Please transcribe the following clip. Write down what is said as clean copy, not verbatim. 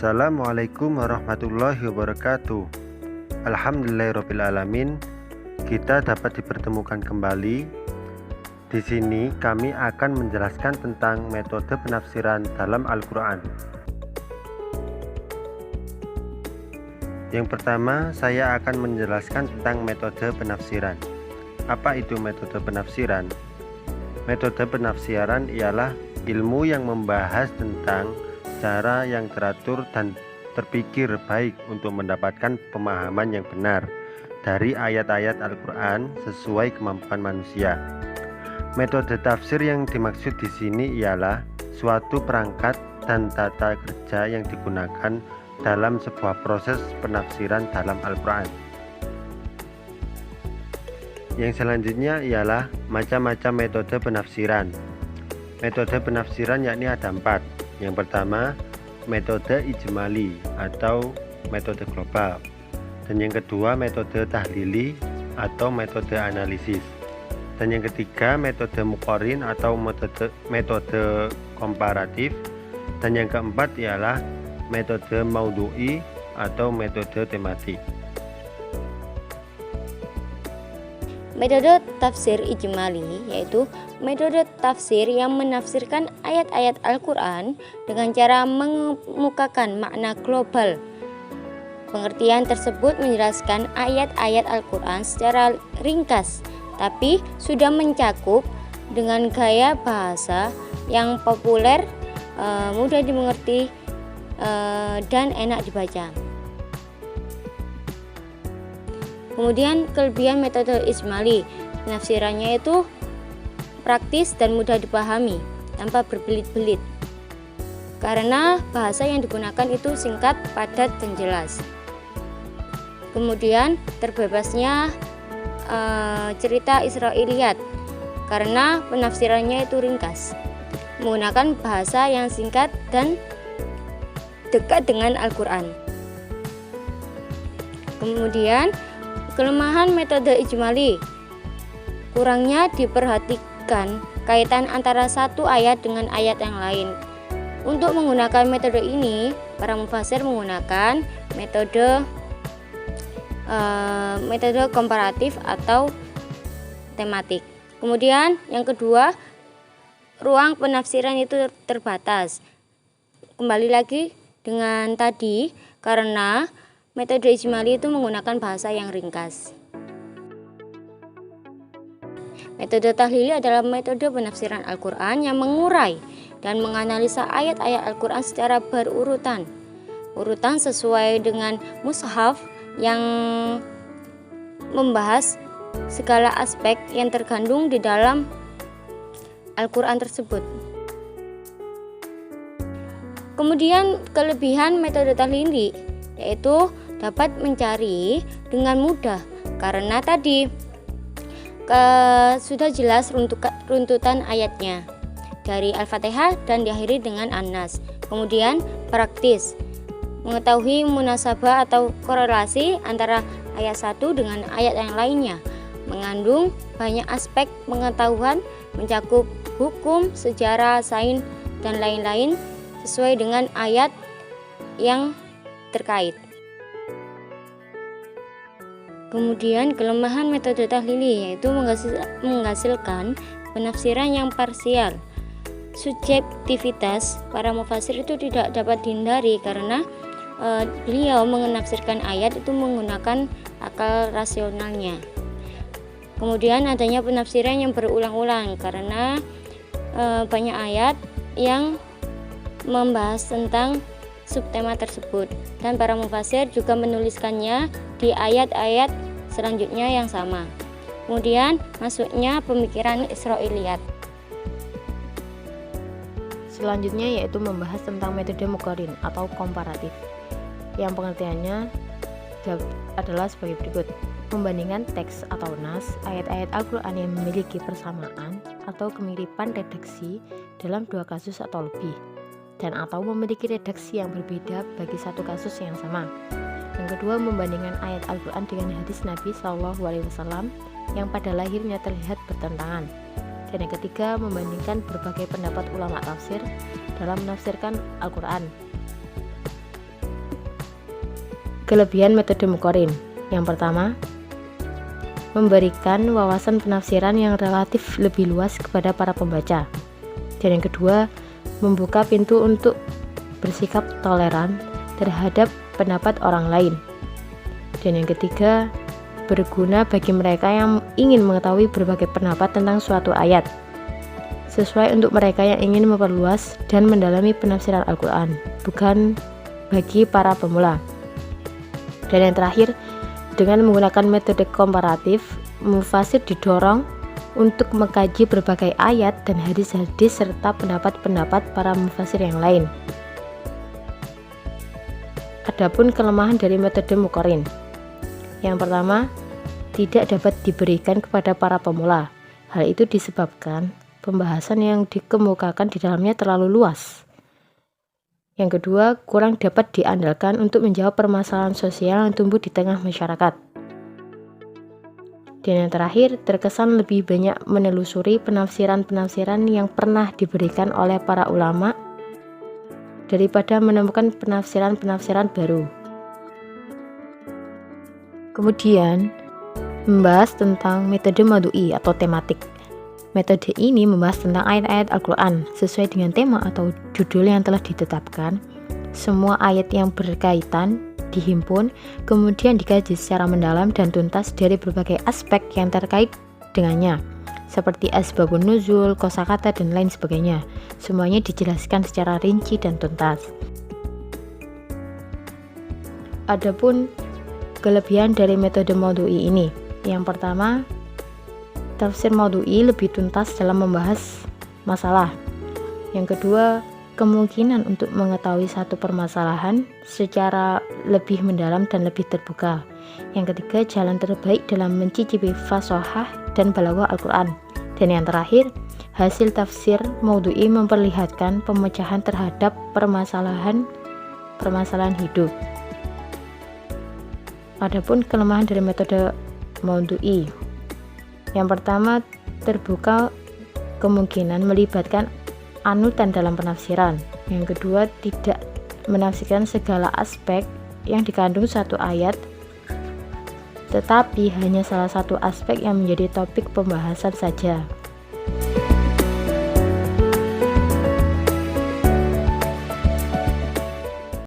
Assalamualaikum warahmatullahi wabarakatuh. Alhamdulillahirrabbilalamin. Kita dapat dipertemukan kembali. Di sini kami akan menjelaskan tentang metode penafsiran dalam Al-Quran. Yang pertama, saya akan menjelaskan tentang metode penafsiran. Apa itu metode penafsiran? Metode penafsiran ialah ilmu yang membahas tentang cara yang teratur dan terpikir baik untuk mendapatkan pemahaman yang benar dari ayat-ayat Al-Quran sesuai kemampuan manusia. Metode tafsir yang dimaksud di sini ialah suatu perangkat dan tata kerja yang digunakan dalam sebuah proses penafsiran dalam Al-Quran. Yang selanjutnya ialah macam-macam metode penafsiran. Metode penafsiran yakni ada 4. Yang pertama, metode ijmali atau metode global. Dan yang kedua, metode tahlili atau metode analisis. Dan yang ketiga, metode muqarrin atau metode komparatif. Dan yang keempat ialah metode maudhu'i atau metode tematik. Metode tafsir ijmali yaitu metode tafsir yang menafsirkan ayat-ayat Al-Quran dengan cara mengemukakan makna global. Pengertian tersebut menjelaskan ayat-ayat Al-Quran secara ringkas, tapi sudah mencakup dengan gaya bahasa yang populer, mudah dimengerti, dan enak dibaca. Kemudian kelebihan metode ijmali, penafsirannya itu praktis dan mudah dipahami tanpa berbelit-belit karena bahasa yang digunakan itu singkat, padat, dan jelas. Kemudian terbebasnya cerita Israiliyat karena penafsirannya itu ringkas, menggunakan bahasa yang singkat dan dekat dengan Al-Quran. Kemudian kelemahan metode ijmali, kurangnya diperhatikan kaitan antara satu ayat dengan ayat yang lain. Untuk menggunakan metode ini, para mufasir menggunakan metode komparatif atau tematik. Kemudian yang kedua, ruang penafsiran itu terbatas. Kembali lagi dengan tadi, karena metode ijmali itu menggunakan bahasa yang ringkas. Metode tahlili adalah metode penafsiran Al-Quran yang mengurai dan menganalisa ayat-ayat Al-Quran secara berurutan. Urutan sesuai dengan mushaf yang membahas segala aspek yang terkandung di dalam Al-Quran tersebut. Kemudian kelebihan metode tahlili yaitu dapat mencari dengan mudah karena tadi sudah jelas runtutan ayatnya dari Al-Fatihah dan diakhiri dengan An-Nas. Kemudian praktis, mengetahui munasabah atau korelasi antara ayat satu dengan ayat yang lainnya, mengandung banyak aspek pengetahuan, mencakup hukum, sejarah, sains, dan lain-lain sesuai dengan ayat yang terkait. Kemudian kelemahan metode tahlili yaitu menghasilkan penafsiran yang parsial. Subjektivitas para mufasir itu tidak dapat dihindari karena beliau menafsirkan ayat itu menggunakan akal rasionalnya. Kemudian adanya penafsiran yang berulang-ulang karena banyak ayat yang membahas tentang subtema tersebut dan para mufasir juga menuliskannya di ayat-ayat selanjutnya yang sama. Kemudian masuknya pemikiran Israiliyat. Selanjutnya yaitu membahas tentang metode muqarrin atau komparatif, yang pengertiannya adalah sebagai berikut: membandingkan teks atau nas ayat-ayat Al-Quran yang memiliki persamaan atau kemiripan redaksi dalam dua kasus atau lebih, dan atau memiliki redaksi yang berbeda bagi satu kasus yang sama. Yang kedua, membandingkan ayat Al-Quran dengan hadis Nabi SAW yang pada lahirnya terlihat bertentangan. Dan yang ketiga, membandingkan berbagai pendapat ulama tafsir dalam menafsirkan Al-Quran. Kelebihan metode Muqarrin. Yang pertama, memberikan wawasan penafsiran yang relatif lebih luas kepada para pembaca. Dan yang kedua, membuka pintu untuk bersikap toleran terhadap pendapat orang lain. Dan yang ketiga, berguna bagi mereka yang ingin mengetahui berbagai pendapat tentang suatu ayat, sesuai untuk mereka yang ingin memperluas dan mendalami penafsiran Al-Quran, bukan bagi para pemula. Dan yang terakhir, dengan menggunakan metode komparatif, mufasir didorong untuk mengkaji berbagai ayat dan hadis-hadis serta pendapat-pendapat para mufasir yang lain. Adapun kelemahan dari metode Muqarrin. Yang pertama, tidak dapat diberikan kepada para pemula. Hal itu disebabkan pembahasan yang dikemukakan di dalamnya terlalu luas. Yang kedua, kurang dapat diandalkan untuk menjawab permasalahan sosial yang tumbuh di tengah masyarakat. Dan yang terakhir, terkesan lebih banyak menelusuri penafsiran-penafsiran yang pernah diberikan oleh para ulama daripada menemukan penafsiran-penafsiran baru. Kemudian, membahas tentang metode Maudu'i atau tematik. Metode ini membahas tentang ayat-ayat Al-Quran sesuai dengan tema atau judul yang telah ditetapkan. Semua ayat yang berkaitan dihimpun, kemudian dikaji secara mendalam dan tuntas dari berbagai aspek yang terkait dengannya, seperti asbabun nuzul, kosakata, dan lain sebagainya. Semuanya dijelaskan secara rinci dan tuntas. Adapun kelebihan dari metode Maudu'i ini, yang pertama, tafsir Maudu'i lebih tuntas dalam membahas masalah. Yang kedua, kemungkinan untuk mengetahui satu permasalahan secara lebih mendalam dan lebih terbuka. Yang ketiga, jalan terbaik dalam mencicipi fasahah dan balaghah Al-Quran. Dan yang terakhir, hasil tafsir Maudu'i memperlihatkan pemecahan terhadap permasalahan hidup. Adapun kelemahan dari metode Maudu'i. Yang pertama, terbuka kemungkinan melibatkan anutan dalam penafsiran. Yang kedua, tidak menafsirkan segala aspek yang dikandung satu ayat, tetapi hanya salah satu aspek yang menjadi topik pembahasan saja.